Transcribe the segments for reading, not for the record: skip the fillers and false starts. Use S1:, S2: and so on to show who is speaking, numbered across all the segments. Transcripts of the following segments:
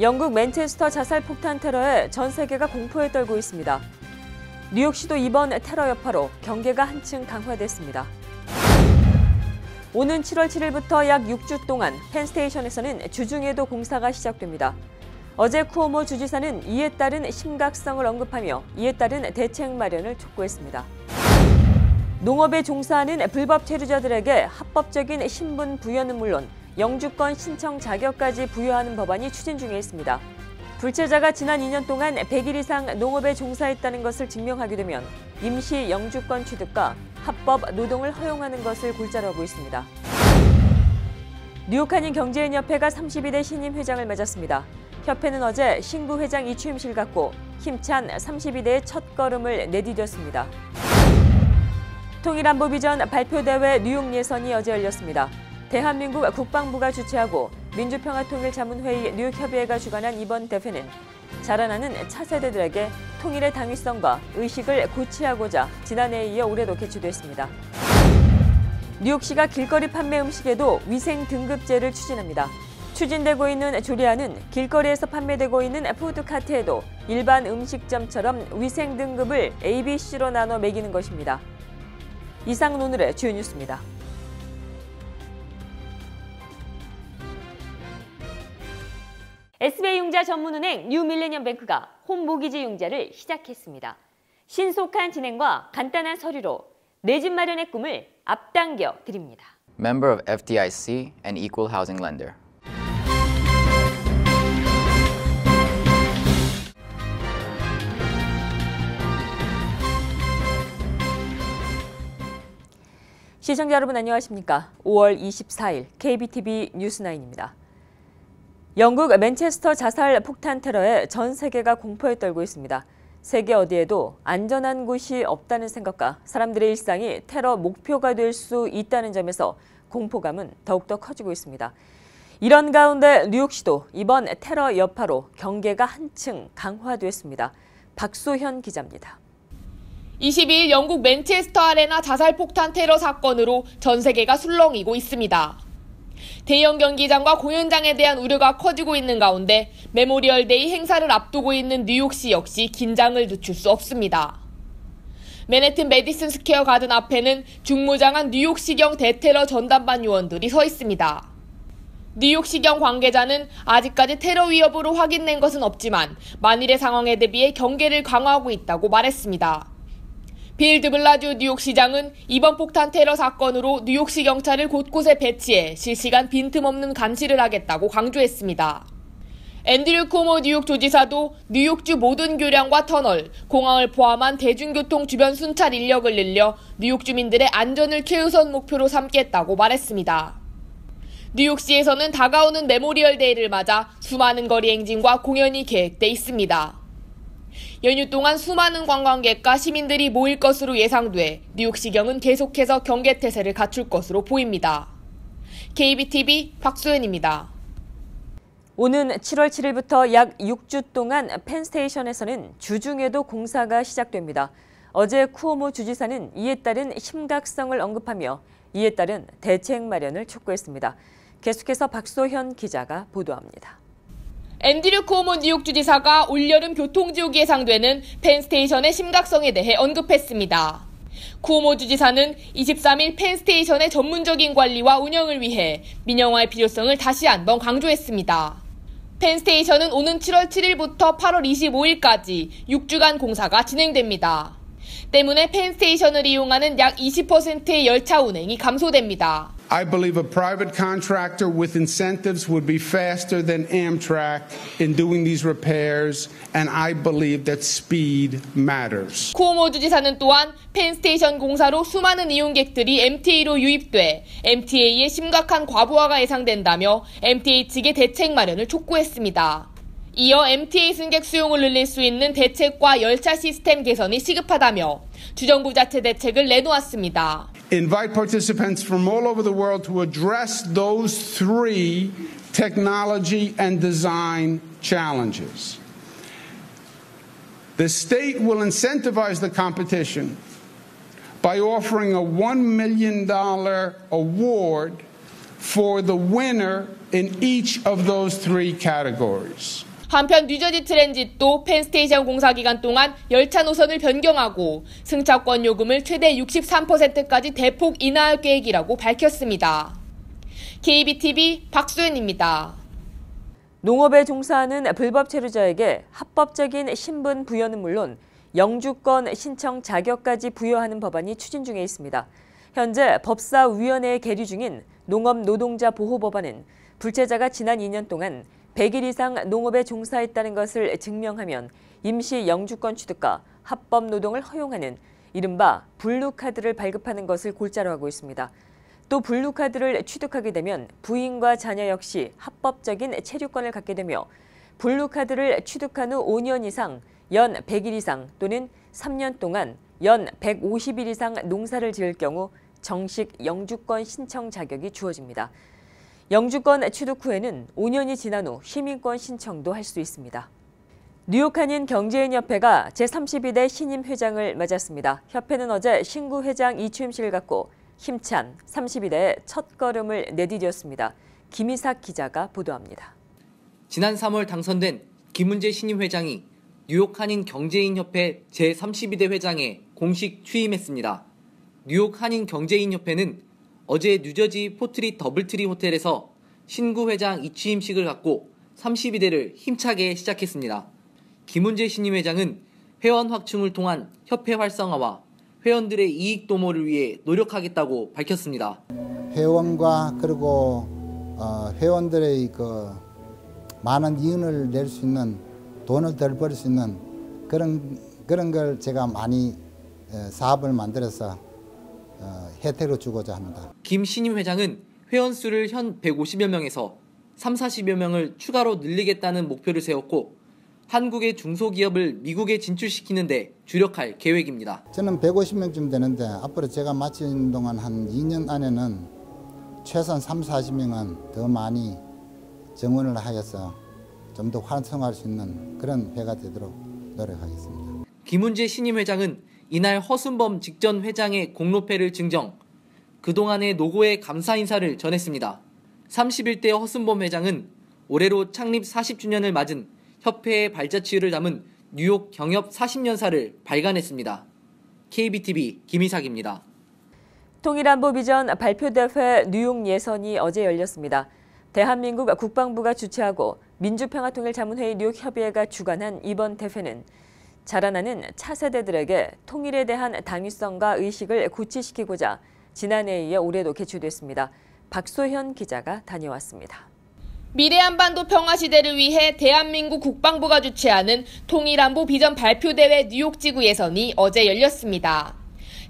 S1: 영국 맨체스터 자살 폭탄 테러에 전 세계가 공포에 떨고 있습니다. 뉴욕시도 이번 테러 여파로 경계가 한층 강화됐습니다. 오는 7월 7일부터 약 6주 동안 펜스테이션에서는 주중에도 공사가 시작됩니다. 어제 쿠오모 주지사는 이에 따른 심각성을 언급하며 이에 따른 대책 마련을 촉구했습니다. 농업에 종사하는 불법 체류자들에게 합법적인 신분 부여는 물론 영주권 신청 자격까지 부여하는 법안이 추진 중에 있습니다. 불체자가 지난 2년 동안 100일 이상 농업에 종사했다는 것을 증명하게 되면 임시 영주권 취득과 합법 노동을 허용하는 것을 골자로 하고 있습니다. 뉴욕 한인경제인협회가 32대 신임 회장을 맞았습니다. 협회는 어제 신구 회장 이취임식을 갖고 힘찬 32대의 첫걸음을 내디뎠습니다. 통일안보 비전 발표대회 뉴욕 예선이 어제 열렸습니다. 대한민국 국방부가 주최하고 민주평화통일자문회의 뉴욕협의회가 주관한 이번 대회는 자라나는 차세대들에게 통일의 당위성과 의식을 고취하고자 지난해에 이어 올해도 개최됐습니다. 뉴욕시가 길거리 판매 음식에도 위생 등급제를 추진합니다. 추진되고 있는 조례안은 길거리에서 판매되고 있는 푸드카트에도 일반 음식점처럼 위생 등급을 A, B, C로 나눠 매기는 것입니다. 이상은 오늘의 주요 뉴스입니다. SBI융자 전문은행 뉴밀레니엄뱅크가 홈모기지 융자를 시작했습니다. 신속한 진행과 간단한 서류로 내 집 마련의 꿈을 앞당겨 드립니다.
S2: Member of FDIC and Equal Housing Lender.
S1: 시청자 여러분 안녕하십니까? 5월 24일 KBTV 뉴스9입니다. 영국 맨체스터 자살 폭탄 테러에 전 세계가 공포에 떨고 있습니다. 세계 어디에도 안전한 곳이 없다는 생각과 사람들의 일상이 테러 목표가 될 수 있다는 점에서 공포감은 더욱더 커지고 있습니다. 이런 가운데 뉴욕시도 이번 테러 여파로 경계가 한층 강화됐습니다. 박소현 기자입니다.
S3: 22일 영국 맨체스터 아레나 자살 폭탄 테러 사건으로 전 세계가 술렁이고 있습니다. 대형 경기장과 공연장에 대한 우려가 커지고 있는 가운데 메모리얼데이 행사를 앞두고 있는 뉴욕시 역시 긴장을 늦출 수 없습니다. 맨해튼 메디슨 스퀘어 가든 앞에는 중무장한 뉴욕시경 대테러 전담반 요원들이 서 있습니다. 뉴욕시경 관계자는 아직까지 테러 위협으로 확인된 것은 없지만 만일의 상황에 대비해 경계를 강화하고 있다고 말했습니다. 빌 드블라주 뉴욕시장은 이번 폭탄 테러 사건으로 뉴욕시 경찰을 곳곳에 배치해 실시간 빈틈없는 감시를 하겠다고 강조했습니다. 앤드류 쿠오모 뉴욕 조지사도 뉴욕주 모든 교량과 터널, 공항을 포함한 대중교통 주변 순찰 인력을 늘려 뉴욕 주민들의 안전을 최우선 목표로 삼겠다고 말했습니다. 뉴욕시에서는 다가오는 메모리얼데이를 맞아 수많은 거리 행진과 공연이 계획돼 있습니다. 연휴 동안 수많은 관광객과 시민들이 모일 것으로 예상돼 뉴욕시경은 계속해서 경계태세를 갖출 것으로 보입니다. KBTV 박소연입니다.
S1: 오는 7월 7일부터 약 6주 동안 펜스테이션에서는 주중에도 공사가 시작됩니다. 어제 쿠오모 주지사는 이에 따른 심각성을 언급하며 이에 따른 대책 마련을 촉구했습니다. 계속해서 박소현 기자가 보도합니다.
S3: 앤드류 쿠오모 뉴욕 주지사가 올여름 교통지옥이 예상되는 펜스테이션의 심각성에 대해 언급했습니다. 쿠오모 주지사는 23일 펜스테이션의 전문적인 관리와 운영을 위해 민영화의 필요성을 다시 한번 강조했습니다. 펜스테이션은 오는 7월 7일부터 8월 25일까지 6주간 공사가 진행됩니다. 때문에 펜스테이션을 이용하는 약 20%의 열차 운행이 감소됩니다.
S4: I believe a private contractor with incentives would be faster than Amtrak in doing these repairs, and I believe that speed matters.
S3: 쿠오모 주지사는 또한 펜스테이션 공사로 수많은 이용객들이 MTA로 유입돼 MTA의 심각한 과부하가 예상된다며 MTA 측의 대책 마련을 촉구했습니다. 이어 MTA 승객 수용을 늘릴 수 있는 대책과 열차 시스템 개선이 시급하다며 주정부 자체 대책을 내놓았습니다.
S4: Invite participants from all over the world to address those three technology and design challenges. The state will incentivize the competition by offering a $1 million award for the winner in each of those three categories.
S3: 한편 뉴저지 트랜짓도 펜스테이션 공사 기간 동안 열차 노선을 변경하고 승차권 요금을 최대 63%까지 대폭 인하할 계획이라고 밝혔습니다. KBTV 박수연입니다.
S1: 농업에 종사하는 불법 체류자에게 합법적인 신분 부여는 물론 영주권 신청 자격까지 부여하는 법안이 추진 중에 있습니다. 현재 법사위원회에 계류 중인 농업노동자 보호법안은 불체자가 지난 2년 동안 100일 이상 농업에 종사했다는 것을 증명하면 임시 영주권 취득과 합법 노동을 허용하는 이른바 블루카드를 발급하는 것을 골자로 하고 있습니다. 또 블루카드를 취득하게 되면 부인과 자녀 역시 합법적인 체류권을 갖게 되며 블루카드를 취득한 후 5년 이상 연 100일 이상 또는 3년 동안 연 150일 이상 농사를 지을 경우 정식 영주권 신청 자격이 주어집니다. 영주권 취득 후에는 5년이 지난 후 시민권 신청도 할 수 있습니다. 뉴욕 한인 경제인협회가 제32대 신임 회장을 맞았습니다. 협회는 어제 신구 회장 이취임식을 갖고 힘찬 32대의 첫걸음을 내디뎠습니다. 김희삭 기자가 보도합니다.
S5: 지난 3월 당선된 김은재 신임 회장이 뉴욕 한인 경제인협회 제32대 회장에 공식 취임했습니다. 뉴욕 한인 경제인협회는 어제 뉴저지 포트리 더블트리 호텔에서 신구 회장 이취임식을 갖고 32대를 힘차게 시작했습니다. 김은재 신임 회장은 회원 확충을 통한 협회 활성화와 회원들의 이익 도모를 위해 노력하겠다고 밝혔습니다.
S6: 회원과 그리고 회원들의 그 많은 이윤을 낼 수 있는 돈을 덜 벌 수 있는 그런 걸 제가 많이 사업을 만들어서 혜택을 주고자 합니다.
S5: 김 신임 회장은 회원 수를 현 150여 명에서 30-40여 명을 추가로 늘리겠다는 목표를 세웠고 한국의 중소기업을 미국에 진출시키는 데 주력할 계획입니다.
S6: 저는 150명쯤 되는데 앞으로 제가 마치는 동안 한 2년 안에는 최소한 30-40명은 더 많이 정원을 하여서 좀 더 활성화할 수 있는 그런 회가 되도록 노력하겠습니다.
S5: 김은재 신임 회장은 이날 허순범 직전 회장의 공로패를 증정, 그동안의 노고에 감사 인사를 전했습니다. 31대 허순범 회장은 올해로 창립 40주년을 맞은 협회의 발자취를 담은 뉴욕 경협 40년사를 발간했습니다. KBTV 김희삭입니다.
S1: 통일안보 비전 발표대회 뉴욕 예선이 어제 열렸습니다. 대한민국 국방부가 주최하고 민주평화통일자문회의 뉴욕협의회가 주관한 이번 대회는 자라나는 차세대들에게 통일에 대한 당위성과 의식을 고취시키고자 지난해에 이어 올해도 개최됐습니다. 박소현 기자가 다녀왔습니다.
S3: 미래 한반도 평화 시대를 위해 대한민국 국방부가 주최하는 통일안보 비전 발표대회 뉴욕지구 예선이 어제 열렸습니다.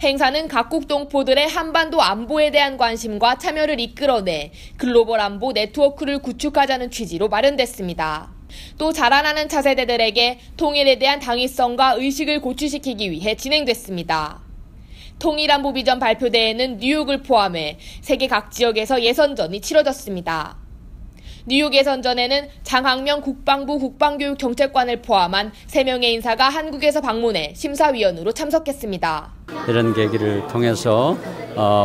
S3: 행사는 각국 동포들의 한반도 안보에 대한 관심과 참여를 이끌어내 글로벌 안보 네트워크를 구축하자는 취지로 마련됐습니다. 또 자라나는 차세대들에게 통일에 대한 당위성과 의식을 고취시키기 위해 진행됐습니다. 통일안보 비전 발표대회는 뉴욕을 포함해 세계 각 지역에서 예선전이 치러졌습니다. 뉴욕 예선전에는 장학명 국방부 국방교육정책관을 포함한 3명의 인사가 한국에서 방문해 심사위원으로 참석했습니다.
S7: 이런 계기를 통해서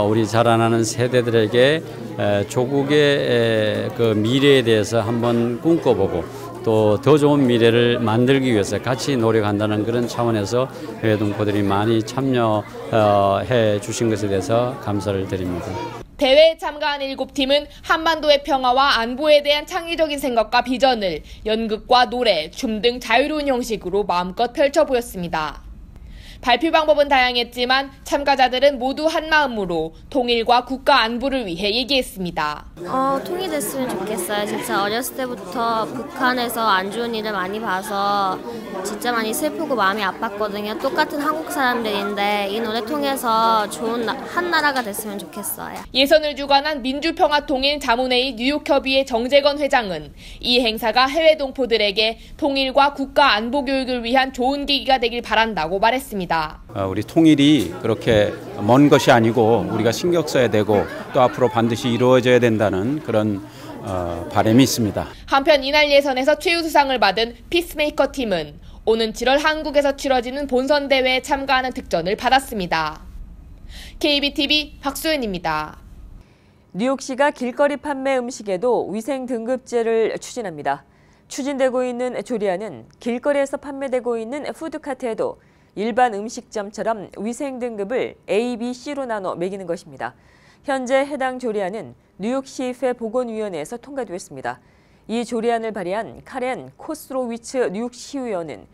S7: 우리 자라나는 세대들에게 조국의 그 미래에 대해서 한번 꿈꿔보고 또 더 좋은 미래를 만들기 위해서 같이 노력한다는 그런 차원에서 해외 동포들이 많이 참여해 주신 것에 대해서 감사를 드립니다.
S3: 대회에 참가한 7팀은 한반도의 평화와 안보에 대한 창의적인 생각과 비전을 연극과 노래, 춤 등 자유로운 형식으로 마음껏 펼쳐 보였습니다. 발표 방법은 다양했지만 참가자들은 모두 한마음으로 통일과 국가 안보를 위해 얘기했습니다.
S8: 통일됐으면 좋겠어요. 진짜 어렸을 때부터 북한에서 안 좋은 일을 많이 봐서 진짜 많이 슬프고 마음이 아팠거든요. 똑같은 한국 사람들인데 이 노래 통해서 좋은 한 나라가 됐으면 좋겠어요.
S3: 예선을 주관한 민주평화통일자문회의 뉴욕협의회 정재건 회장은 이 행사가 해외 동포들에게 통일과 국가 안보 교육을 위한 좋은 계기가 되길 바란다고 말했습니다.
S7: 우리 통일이 그렇게 먼 것이 아니고 우리가 신경 써야 되고 또 앞으로 반드시 이루어져야 된다는 그런 바람이 있습니다.
S3: 한편 이날 예선에서 최우수상을 받은 피스메이커 팀은 오는 7월 한국에서 치러지는 본선 대회에 참가하는 특전을 받았습니다. KBTV 박소연입니다.
S1: 뉴욕시가 길거리 판매 음식에도 위생 등급제를 추진합니다. 추진되고 있는 조리안은 길거리에서 판매되고 있는 푸드카트에도 일반 음식점처럼 위생 등급을 A, B, C로 나눠 매기는 것입니다. 현재 해당 조리안은 뉴욕시의회 보건위원회에서 통과되었습니다. 이 조리안을 발의한 카렌 코스로위츠 뉴욕시의원은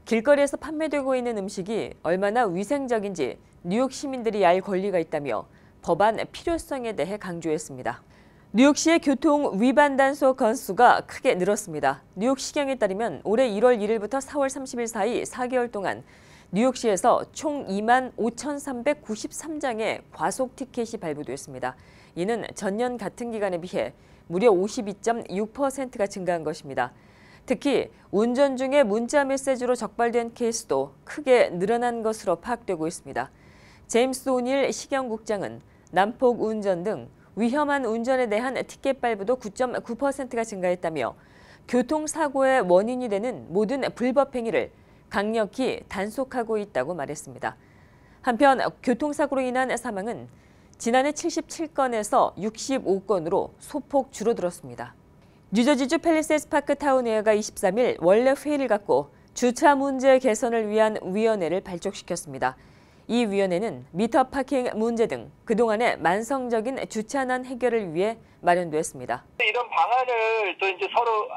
S1: 길거리에서 판매되고 있는 음식이 얼마나 위생적인지 뉴욕 시민들이 알 권리가 있다며 법안 필요성에 대해 강조했습니다. 뉴욕시의 교통 위반 단속 건수가 크게 늘었습니다. 뉴욕시경에 따르면 올해 1월 1일부터 4월 30일 사이 4개월 동안 뉴욕시에서 총 25,393장의 과속 티켓이 발부됐습니다. 이는 전년 같은 기간에 비해 무려 52.6%가 증가한 것입니다. 특히 운전 중에 문자 메시지로 적발된 케이스도 크게 늘어난 것으로 파악되고 있습니다. 제임스 오닐 시경국장은 난폭 운전 등 위험한 운전에 대한 티켓 발부도 9.9%가 증가했다며 교통사고의 원인이 되는 모든 불법 행위를 강력히 단속하고 있다고 말했습니다. 한편 교통사고로 인한 사망은 지난해 77건에서 65건으로 소폭 줄어들었습니다. 뉴저지주 팰리세이드 파크 타운웨어가 23일 원래 회의를 갖고 주차 문제 개선을 위한 위원회를 발족시켰습니다. 이 위원회는 미터 파킹 문제 등 그동안의 만성적인 주차난 해결을 위해 마련됐습니다.
S9: 이런 방안을 또 이제 서로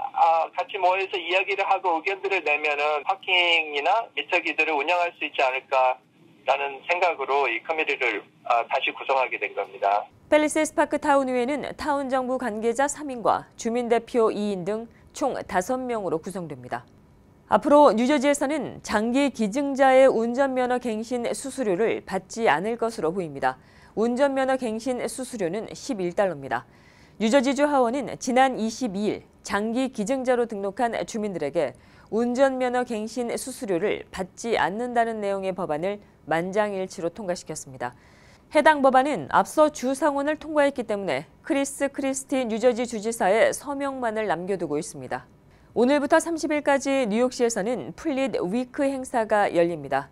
S9: 같이 모여서 이야기를 하고 의견들을 내면은 파킹이나 미터기들을 운영할 수 있지 않을까라는 생각으로 이 커미티를 다시 구성하게 된 겁니다.
S1: 팰리세이드 파크 타운회는 타운 정부 관계자 3인과 주민 대표 2인 등 총 5명으로 구성됩니다. 앞으로 뉴저지에서는 장기 기증자의 운전면허 갱신 수수료를 받지 않을 것으로 보입니다. 운전면허 갱신 수수료는 $11입니다. 뉴저지주 하원은 지난 22일 장기 기증자로 등록한 주민들에게 운전면허 갱신 수수료를 받지 않는다는 내용의 법안을 만장일치로 통과시켰습니다. 해당 법안은 앞서 주상원을 통과했기 때문에 크리스 크리스티 뉴저지 주지사의 서명만을 남겨두고 있습니다. 오늘부터 30일까지 뉴욕시에서는 플릿 위크 행사가 열립니다.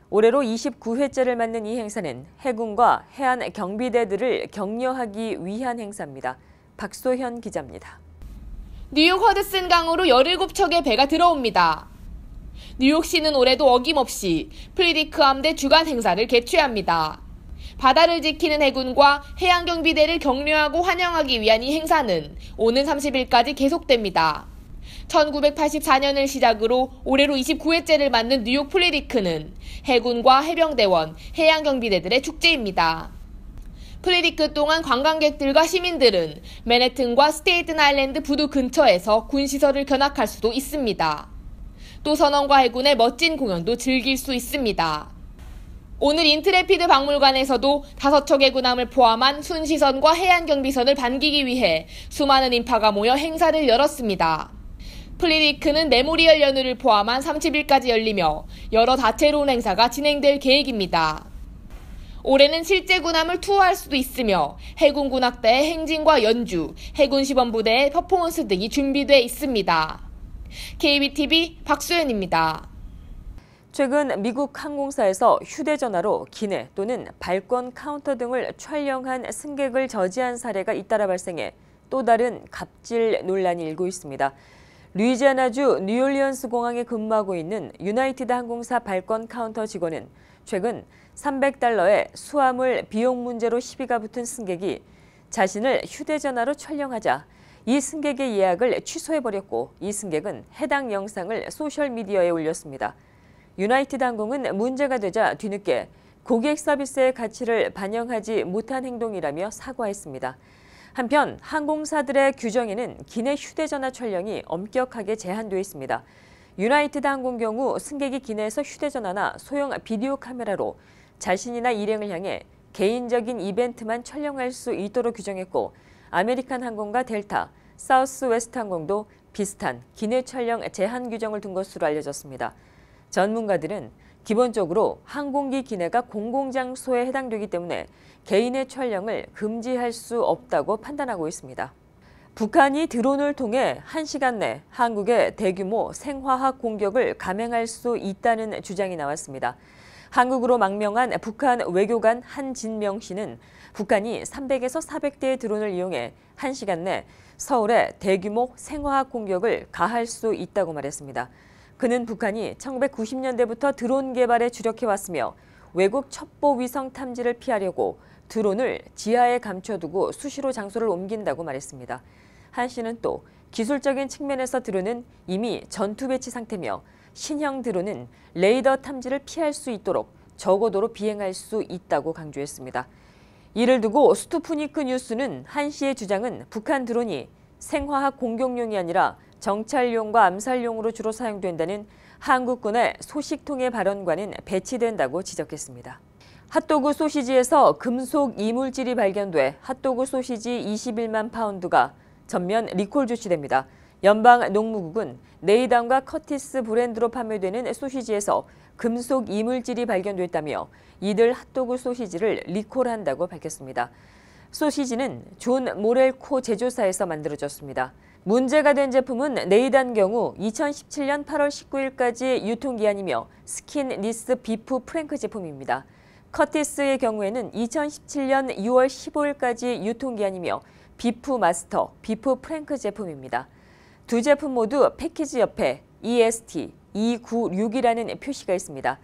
S1: 올해로 29회째를 맞는 이 행사는 해군과 해안 경비대들을 격려하기 위한 행사입니다. 박소현 기자입니다.
S3: 뉴욕 허드슨 강으로 17척의 배가 들어옵니다. 뉴욕시는 올해도 어김없이 플리디크 함대 주간 행사를 개최합니다. 바다를 지키는 해군과 해양경비대를 격려하고 환영하기 위한 이 행사는 오는 30일까지 계속됩니다. 1984년을 시작으로 올해로 29회째를 맞는 뉴욕 플리디크는 해군과 해병대원, 해양경비대들의 축제입니다. 플리디크 동안 관광객들과 시민들은 맨해튼과 스테이튼 아일랜드 부두 근처에서 군시설을 견학할 수도 있습니다. 또 선원과 해군의 멋진 공연도 즐길 수 있습니다. 오늘 인트레피드 박물관에서도 5척의 군함을 포함한 순시선과 해안경비선을 반기기 위해 수많은 인파가 모여 행사를 열었습니다. 플리디크는 메모리얼 연휴를 포함한 30일까지 열리며 여러 다채로운 행사가 진행될 계획입니다. 올해는 실제 군함을 투어할 수도 있으며 해군군악대의 행진과 연주, 해군시범부대의 퍼포먼스 등이 준비돼 있습니다. KBTV 박수연입니다.
S1: 최근 미국 항공사에서 휴대전화로 기내 또는 발권 카운터 등을 촬영한 승객을 저지한 사례가 잇따라 발생해 또 다른 갑질 논란이 일고 있습니다. 루이지애나주 뉴올리언스 공항에 근무하고 있는 유나이티드 항공사 발권 카운터 직원은 최근 $300의 수화물 비용 문제로 시비가 붙은 승객이 자신을 휴대전화로 촬영하자 이 승객의 예약을 취소해버렸고 이 승객은 해당 영상을 소셜미디어에 올렸습니다. 유나이티드 항공은 문제가 되자 뒤늦게 고객 서비스의 가치를 반영하지 못한 행동이라며 사과했습니다. 한편 항공사들의 규정에는 기내 휴대전화 촬영이 엄격하게 제한되어 있습니다. 유나이티드 항공 경우 승객이 기내에서 휴대전화나 소형 비디오 카메라로 자신이나 일행을 향해 개인적인 이벤트만 촬영할 수 있도록 규정했고 아메리칸 항공과 델타, 사우스웨스트 항공도 비슷한 기내 촬영 제한 규정을 둔 것으로 알려졌습니다. 전문가들은 기본적으로 항공기 기내가 공공장소에 해당되기 때문에 개인의 촬영을 금지할 수 없다고 판단하고 있습니다. 북한이 드론을 통해 1시간 내 한국의 대규모 생화학 공격을 감행할 수 있다는 주장이 나왔습니다. 한국으로 망명한 북한 외교관 한진명 씨는 북한이 300에서 400대의 드론을 이용해 1시간 내 서울에 대규모 생화학 공격을 가할 수 있다고 말했습니다. 그는 북한이 1990년대부터 드론 개발에 주력해왔으며 외국 첩보 위성 탐지를 피하려고 드론을 지하에 감춰두고 수시로 장소를 옮긴다고 말했습니다. 한 씨는 또 기술적인 측면에서 드론은 이미 전투 배치 상태며 신형 드론은 레이더 탐지를 피할 수 있도록 저고도로 비행할 수 있다고 강조했습니다. 이를 두고 스투프니크 뉴스는 한 씨의 주장은 북한 드론이 생화학 공격용이 아니라 정찰용과 암살용으로 주로 사용된다는 한국군의 소식통의 발언과는 배치된다고 지적했습니다. 핫도그 소시지에서 금속 이물질이 발견돼 핫도그 소시지 21만 파운드가 전면 리콜 조치됩니다. 연방농무국은 네이담과 커티스 브랜드로 판매되는 소시지에서 금속 이물질이 발견됐다며 이들 핫도그 소시지를 리콜한다고 밝혔습니다. 소시지는 존 모렐코 제조사에서 만들어졌습니다. 문제가 된 제품은 네이단 경우 2017년 8월 19일까지 유통기한이며 스킨 니스 비프 프랭크 제품입니다. 커티스의 경우에는 2017년 6월 15일까지 유통기한이며 비프 마스터, 비프 프랭크 제품입니다. 두 제품 모두 패키지 옆에 EST 296이라는 표시가 있습니다.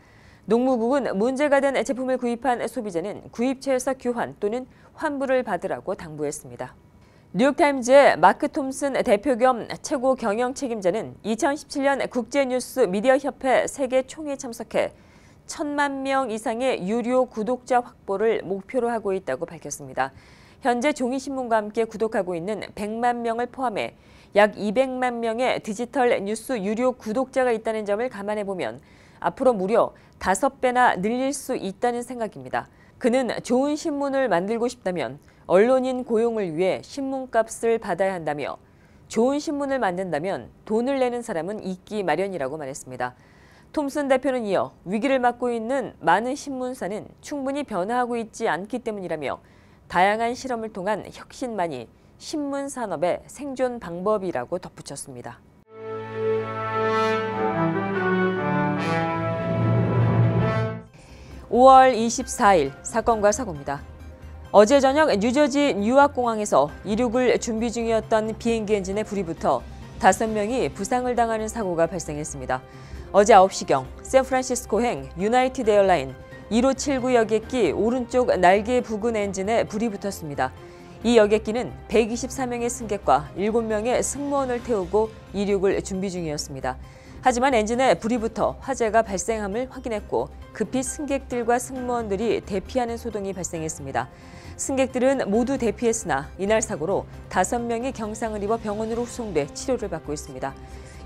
S1: 농무국은 문제가 된 제품을 구입한 소비자는 구입처에서 교환 또는 환불을 받으라고 당부했습니다. 뉴욕타임즈의 마크 톰슨 대표 겸 최고 경영 책임자는 2017년 국제뉴스 미디어협회 세계 총회에 참석해 1,000만 명 이상의 유료 구독자 확보를 목표로 하고 있다고 밝혔습니다. 현재 종이신문과 함께 구독하고 있는 100만 명을 포함해 약 200만 명의 디지털 뉴스 유료 구독자가 있다는 점을 감안해보면 앞으로 무려 5배나 늘릴 수 있다는 생각입니다. 그는 좋은 신문을 만들고 싶다면 언론인 고용을 위해 신문값을 받아야 한다며 좋은 신문을 만든다면 돈을 내는 사람은 있기 마련이라고 말했습니다. 톰슨 대표는 이어 위기를 맞고 있는 많은 신문사는 충분히 변화하고 있지 않기 때문이라며 다양한 실험을 통한 혁신만이 신문 산업의 생존 방법이라고 덧붙였습니다. (5월 24일) 사건과 사고입니다. 어제 저녁 뉴저지 뉴아크공항에서 이륙을 준비 중이었던 비행기 엔진에 불이 붙어 5명이 부상을 당하는 사고가 발생했습니다. 어제 9시경 샌프란시스코행 유나이티드 에어라인 1579 여객기 오른쪽 날개 부근 엔진에 불이 붙었습니다. 이 여객기는 124명의 승객과 7명의 승무원을 태우고 이륙을 준비 중이었습니다. 하지만 엔진에 불이 붙어 화재가 발생함을 확인했고 급히 승객들과 승무원들이 대피하는 소동이 발생했습니다. 승객들은 모두 대피했으나 이날 사고로 5명이 경상을 입어 병원으로 후송돼 치료를 받고 있습니다.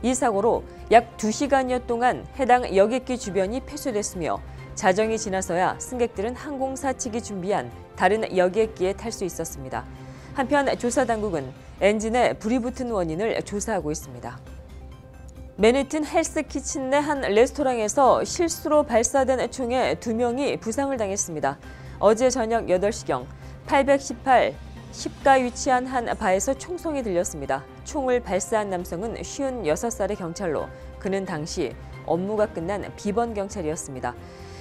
S1: 이 사고로 약 2시간여 동안 해당 여객기 주변이 폐쇄됐으며 자정이 지나서야 승객들은 항공사 측이 준비한 다른 여객기에 탈 수 있었습니다. 한편 조사당국은 엔진에 불이 붙은 원인을 조사하고 있습니다. 맨해튼 헬스키친 내 한 레스토랑에서 실수로 발사된 총에 2명이 부상을 당했습니다. 어제 저녁 8시경 818 10가 위치한 한 바에서 총성이 들렸습니다. 총을 발사한 남성은 56살의 경찰로 그는 당시 업무가 끝난 비번 경찰이었습니다.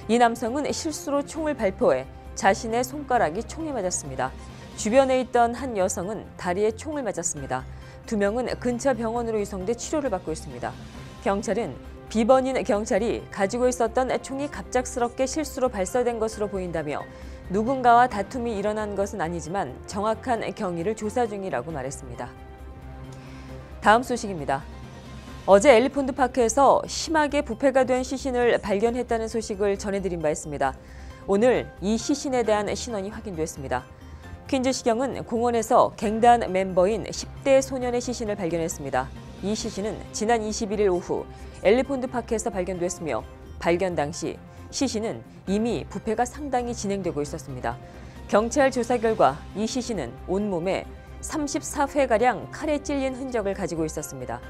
S1: 이 남성은 실수로 총을 발포해 자신의 손가락이 총에 맞았습니다. 주변에 있던 한 여성은 다리에 총을 맞았습니다. 2명은 근처 병원으로 이송돼 치료를 받고 있습니다. 경찰은 비번인 경찰이 가지고 있었던 총이 갑작스럽게 실수로 발사된 것으로 보인다며 누군가와 다툼이 일어난 것은 아니지만 정확한 경위를 조사 중이라고 말했습니다. 다음 소식입니다. 어제 엘리펀트 파크에서 심하게 부패가 된 시신을 발견했다는 소식을 전해드린 바 있습니다. 오늘 이 시신에 대한 신원이 확인됐습니다. 퀸즈시경은 공원에서 갱단 멤버인 10대 소년의 시신을 발견했습니다. 이 시신은 지난 21일 오후 엘리펀트 파크에서 발견됐으며 발견 당시 시신은 이미 부패가 상당히 진행되고 있었습니다. 경찰 조사 결과 이 시신은 온몸에 34회가량 칼에 찔린 흔적을 가지고 있었습니다.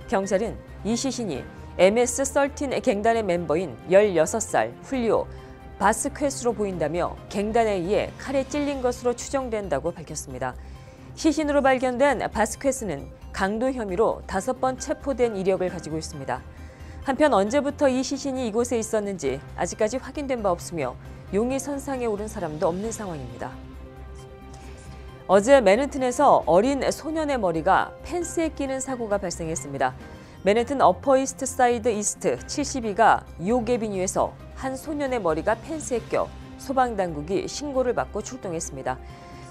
S1: 경찰은 이 시신이 MS-13 갱단의 멤버인 16살 훌리오 바스퀘스로 보인다며 갱단에 의해 칼에 찔린 것으로 추정된다고 밝혔습니다. 시신으로 발견된 바스퀘스는 강도 혐의로 5번 체포된 이력을 가지고 있습니다. 한편 언제부터 이 시신이 이곳에 있었는지 아직까지 확인된 바 없으며 용의 선상에 오른 사람도 없는 상황입니다. 어제 맨해튼에서 어린 소년의 머리가 펜스에 끼는 사고가 발생했습니다. 맨해튼 어퍼 이스트 사이드 이스트 72가 2호 개비뉴에서 한 소년의 머리가 펜스에 껴 소방당국이 신고를 받고 출동했습니다.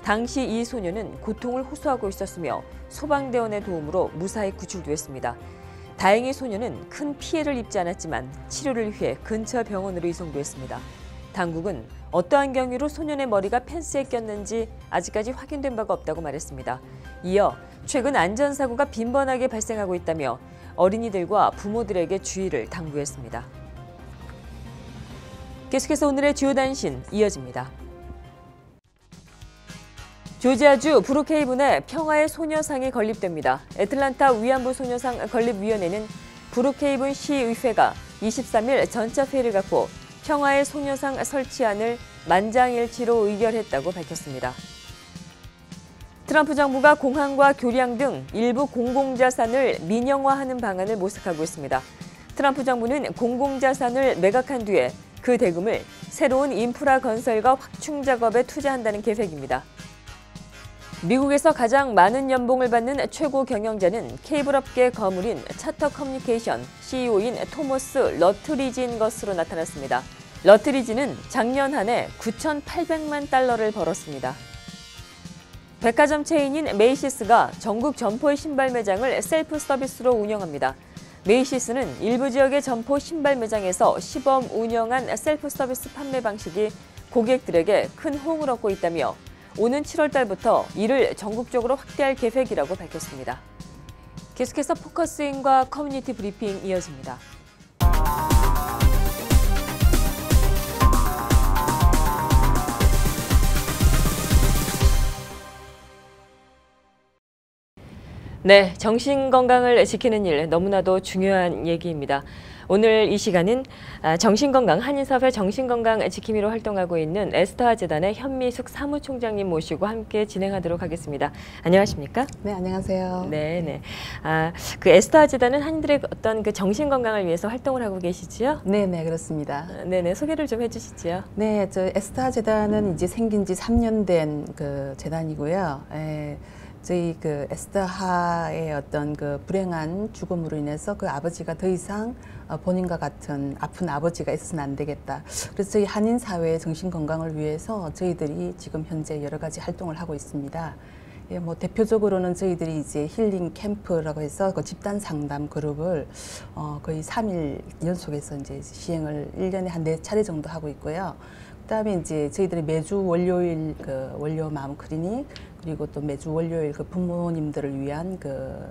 S1: 당시 이 소년은 고통을 호소하고 있었으며 소방대원의 도움으로 무사히 구출됐습니다. 다행히 소년은 큰 피해를 입지 않았지만 치료를 위해 근처 병원으로 이송됐습니다. 당국은 어떠한 경위로 소년의 머리가 펜스에 꼈는지 아직까지 확인된 바가 없다고 말했습니다. 이어 최근 안전사고가 빈번하게 발생하고 있다며 어린이들과 부모들에게 주의를 당부했습니다. 계속해서 오늘의 주요 단신 이어집니다. 조지아주 브룩헤이븐에 평화의 소녀상이 건립됩니다. 애틀란타 위안부 소녀상 건립위원회는 브룩헤이븐 시의회가 23일 전자회의를 갖고 평화의 소녀상 설치안을 만장일치로 의결했다고 밝혔습니다. 트럼프 정부가 공항과 교량 등 일부 공공자산을 민영화하는 방안을 모색하고 있습니다. 트럼프 정부는 공공자산을 매각한 뒤에 그 대금을 새로운 인프라 건설과 확충 작업에 투자한다는 계획입니다. 미국에서 가장 많은 연봉을 받는 최고 경영자는 케이블업계 거물인 차터 커뮤니케이션 CEO인 토머스 러트리지인 것으로 나타났습니다. 러트리지는 작년 한 해 9,800만 달러를 벌었습니다. 백화점 체인인 메이시스가 전국 점포의 신발 매장을 셀프 서비스로 운영합니다. 메이시스는 일부 지역의 점포 신발 매장에서 시범 운영한 셀프 서비스 판매 방식이 고객들에게 큰 호응을 얻고 있다며 오는 7월 달부터 이를 전국적으로 확대할 계획이라고 밝혔습니다. 계속해서 포커스인과 커뮤니티 브리핑 이어집니다. 네, 정신 건강을 지키는 일 너무나도 중요한 얘기입니다. 오늘 이 시간은 정신건강 한인사회 정신건강 지킴이로 활동하고 있는 에스터 재단의 현미숙 사무총장님 모시고 함께 진행하도록 하겠습니다. 안녕하십니까?
S10: 네, 안녕하세요.
S1: 네. 그 에스터 재단은 한인들의 어떤 그 정신건강을 위해서 활동을 하고 계시지요?
S10: 네, 그렇습니다.
S1: 네네, 소개를 좀 해주시지요.
S10: 네, 저 에스터 재단은 이제 생긴 지 3년 된 그 재단이고요. 저희 그 에스더하의 어떤 그 불행한 죽음으로 인해서 그 아버지가 더 이상 본인과 같은 아픈 아버지가 있어서는 안 되겠다. 그래서 저희 한인 사회의 정신 건강을 위해서 저희들이 지금 현재 여러 가지 활동을 하고 있습니다. 예, 뭐 대표적으로는 저희들이 이제 힐링 캠프라고 해서 그 집단 상담 그룹을 거의 3일 연속해서 이제 시행을 1년에 한 4차례 정도 하고 있고요. 그다음에 이제 저희들이 매주 월요일 그 월요 마음 클리닉 그리고 또 매주 월요일 그 부모님들을 위한 그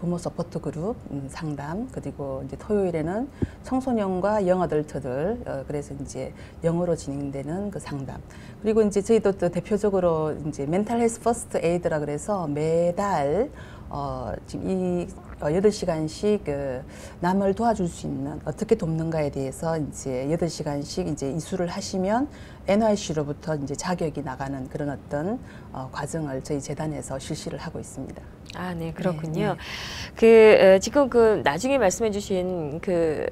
S10: 부모 서포트 그룹 상담 그리고 이제 토요일에는 청소년과 영어덜트들 그래서 이제 영어로 진행되는 그 상담 그리고 이제 저희도 또 대표적으로 이제 멘탈 헬스 퍼스트 에이드라 그래서 매달 지금 이 8시간씩 그 남을 도와줄 수 있는 어떻게 돕는가에 대해서 이제 8시간씩 이제 이수를 하시면 NYC로부터 이제 자격이 나가는 그런 어떤 과정을 저희 재단에서 실시를 하고 있습니다.
S1: 아, 네, 그렇군요. 그 지금 그 나중에 말씀해주신 그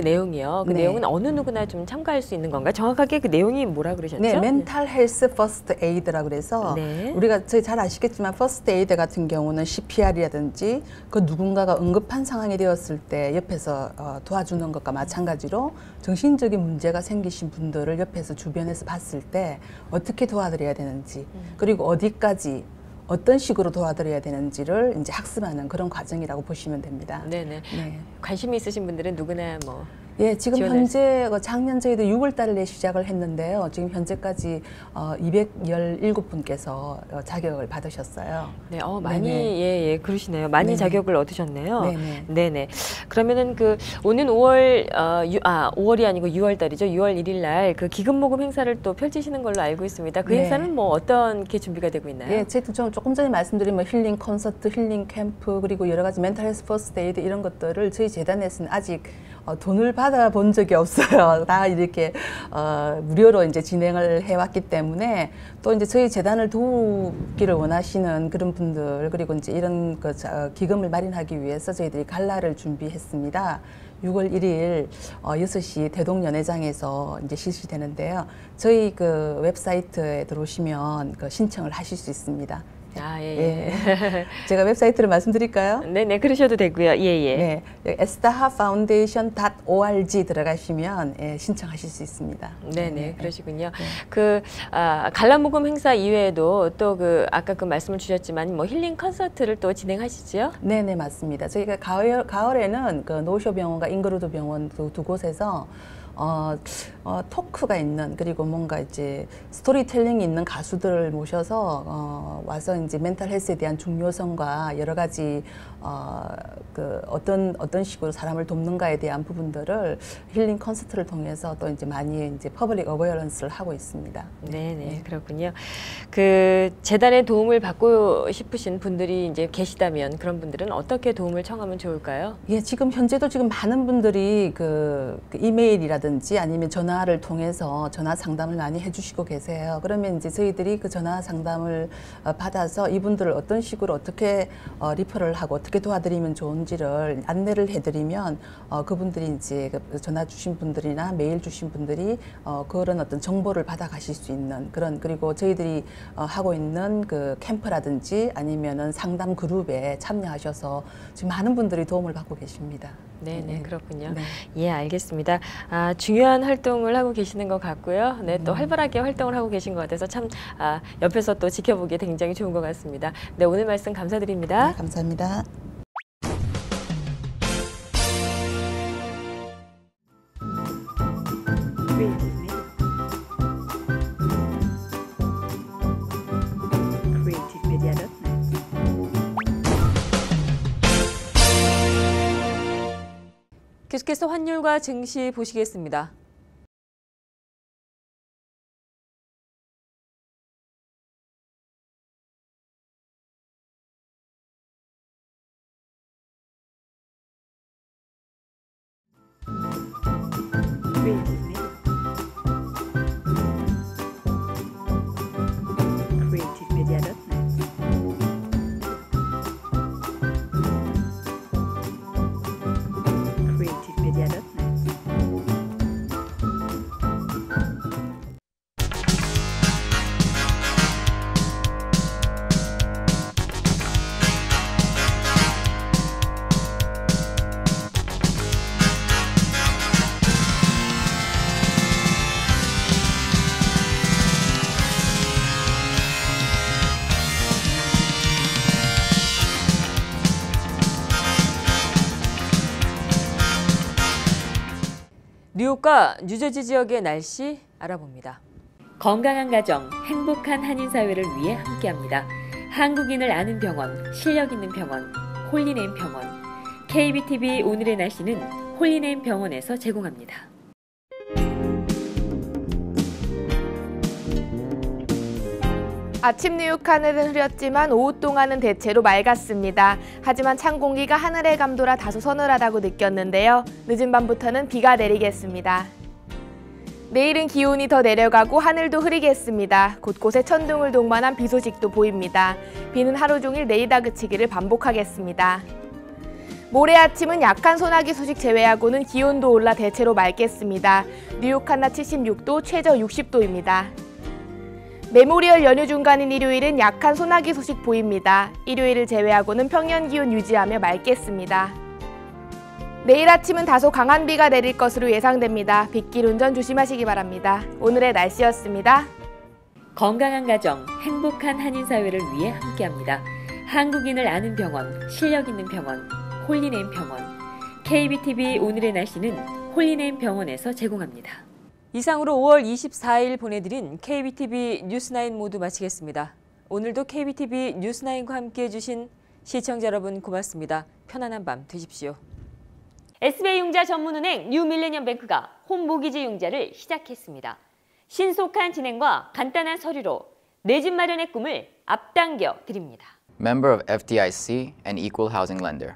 S1: 내용이요. 그 내용은 어느 누구나 좀 참가할 수 있는 건가요? 정확하게 그 내용이 뭐라 그러셨죠?
S10: 네, 멘탈 헬스 퍼스트 에이드라 그래서 우리가 저희 잘 아시겠지만 퍼스트 에이드 같은 경우는 CPR이라든지 그 누군가가 응급한 상황이 되었을 때 옆에서 도와주는 것과 마찬가지로 정신적인 문제가 생기신 분들을 옆에서 주변에서 봤을 때 어떻게 도와드려야 되는지 그리고 어디까지 어떤 식으로 도와드려야 되는지를 이제 학습하는 그런 과정이라고 보시면 됩니다.
S1: 네네. 네. 관심이 있으신 분들은 누구나 뭐.
S10: 예, 지금 현재 작년 저희도 6월 달에 시작을 했는데요. 지금 현재까지 217분께서 자격을 받으셨어요.
S1: 네, 많이 예, 그러시네요. 많이 네네. 자격을 얻으셨네요. 네네. 그러면은 그 오는 5월이 아니고 6월 달이죠. 6월 1일 날 그 기금 모금 행사를 또 펼치시는 걸로 알고 있습니다. 그 행사는 뭐 어떤 게 준비가 되고 있나요?
S10: 예, 저희도 조금 전에 말씀드린 뭐 힐링 콘서트, 힐링 캠프 그리고 여러 가지 멘탈 헬스 퍼스트 에이드 이런 것들을 저희 재단에서는 아직 돈을 받아본 적이 없어요. 다 이렇게 무료로 이제 진행을 해왔기 때문에 또 이제 저희 재단을 도우기를 원하시는 그런 분들 그리고 이제 이런 그 기금을 마련하기 위해서 저희들이 갈라를 준비했습니다. 6월 1일 6시 대동연회장에서 이제 실시되는데요. 저희 그 웹사이트에 들어오시면 그 신청을 하실 수 있습니다.
S1: 아, 예.
S10: 예. 제가 웹사이트를 말씀드릴까요?
S1: 네네, 그러셔도 되고요. 예, 예.
S10: 네, esthafoundation.org 들어가시면 예, 신청하실 수 있습니다.
S1: 네네, 그러시군요. 관람모금 행사 이외에도 또 아까 그 말씀을 주셨지만 뭐 힐링 콘서트를 또 진행하시죠?
S10: 네네, 맞습니다. 저희가 가을에는 그 노쇼 병원과 잉그루드 병원 두 곳에서 토크가 있는, 그리고 뭔가 이제 스토리텔링이 있는 가수들을 모셔서 와서 이제 멘탈 헬스에 대한 중요성과 여러 가지 어떤 식으로 사람을 돕는가에 대한 부분들을 힐링 콘서트를 통해서 또 이제 많이 이제 퍼블릭 어웨어런스를 하고 있습니다.
S1: 네네, 그렇군요. 그 재단의 도움을 받고 싶으신 분들이 이제 계시다면 그런 분들은 어떻게 도움을 청하면 좋을까요?
S10: 예, 지금 현재도 지금 많은 분들이 그 이메일이라든지 아니면 전화를 통해서 전화 상담을 많이 해주시고 계세요. 그러면 이제 저희들이 그 전화 상담을 받아서 이분들을 어떤 식으로 어떻게 리퍼를 하고 어떻게 도와드리면 좋은지를 안내를 해드리면 그분들이 이제 전화 주신 분들이나 메일 주신 분들이 그런 어떤 정보를 받아가실 수 있는 그런, 그리고 저희들이 하고 있는 그 캠프라든지 아니면은 상담 그룹에 참여하셔서 지금 많은 분들이 도움을 받고 계십니다.
S1: 네네, 그렇군요.
S10: 네.
S1: 예, 알겠습니다. 중요한 활동을 하고 계시는 것 같고요. 네, 또 활발하게 활동을 하고 계신 것 같아서 참 옆에서 또 지켜보기 굉장히 좋은 것 같습니다. 네, 오늘 말씀 감사드립니다.
S10: 네, 감사합니다.
S1: 계속해서 환율과 증시 보시겠습니다. 뉴욕과 뉴저지 지역의 날씨 알아봅니다. 건강한 가정, 행복한 한인사회를 위해 함께합니다. 한국인을 아는 병원, 실력 있는 병원, 홀리네임 병원. KBTV 오늘의 날씨는 홀리네임 병원에서 제공합니다.
S3: 아침 뉴욕 하늘은 흐렸지만 오후 동안은 대체로 맑았습니다. 하지만 찬 공기가 하늘에 감돌아 다소 서늘하다고 느꼈는데요. 늦은 밤부터는 비가 내리겠습니다. 내일은 기온이 더 내려가고 하늘도 흐리겠습니다. 곳곳에 천둥을 동반한 비 소식도 보입니다. 비는 하루 종일 내리다 그치기를 반복하겠습니다. 모레 아침은 약한 소나기 소식 제외하고는 기온도 올라 대체로 맑겠습니다. 뉴욕 한낮 76도, 최저 60도입니다. 메모리얼 연휴 중간인 일요일은 약한 소나기 소식 보입니다. 일요일을 제외하고는 평년 기온 유지하며 맑겠습니다. 내일 아침은 다소 강한 비가 내릴 것으로 예상됩니다. 빗길 운전 조심하시기 바랍니다. 오늘의 날씨였습니다.
S1: 건강한 가정, 행복한 한인사회를 위해 함께합니다. 한국인을 아는 병원, 실력 있는 병원, 홀리네임 병원. KBTV 오늘의 날씨는 홀리네임 병원에서 제공합니다. 이상으로 5월 24일 보내드린 KBTV 뉴스9 모두 마치겠습니다. 오늘도 KBTV 뉴스9과 함께해 주신 시청자 여러분 고맙습니다. 편안한 밤 되십시오. SBI 융자 전문은행 뉴밀레니엄뱅크가 홈모기지 융자를 시작했습니다. 신속한 진행과 간단한 서류로 내 집 마련의 꿈을 앞당겨 드립니다.
S2: Member of FDIC and Equal Housing Lender.